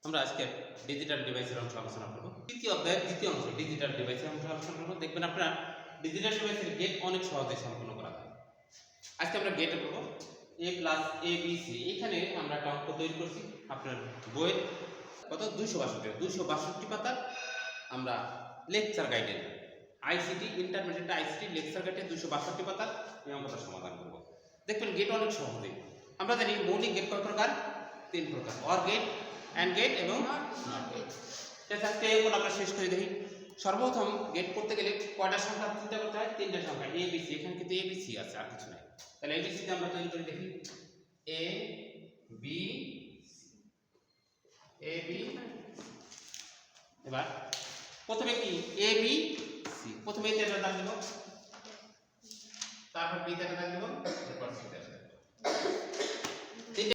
আমরা আজকে ডিজিটাল ডিভাইসের অংশ আলোচনা করব। তৃতীয় অধ্যায়ের দ্বিতীয় অংশ ডিজিটাল ডিভাইসের অংশ আলোচনা করব। দেখবেন আপনারা ডিজিটাল ডিভাইসের গেট অনেক সহজে সম্পন্ন করা যায়। আজকে আমরা গেটে করব a plus a b c। এখানে আমরা একটা অঙ্ক তৈরি করছি আপনার বইয়ের কত 262 পাতা। আমরা লেকচার গাইডের আইসিটি ইন্টারমিডিয়েট আইসিটি লেকচার গাইডে 262 পাতা এই অঙ্কটা সমাধান করব। দেখবেন গেট অনেক সহজে। আমরা জানি মৌলিক গেট কয় প্রকার? 3 প্রকার, অর গেট, অ্যান্ড গেট এবং নট গেট। আজকে এগুলো আমরা শেষ করে দেখি। সর্বপ্রথম গেট করতে গেলে কয়টা সংখ্যা চিন্তা করতে হয়? 3টা সংখ্যা a b c। এখানে কিন্তু a b c আছে, আর কিছু নাই। তাহলে a b c তে আমরা তৈরি করে দেখি a b a b। এবার প্রথমে কি a b c, প্রথমে a তে একটা দাগ দেব, তারপর b তে একটা দাগ দেব, তারপর c তে একটা দাগ দেব।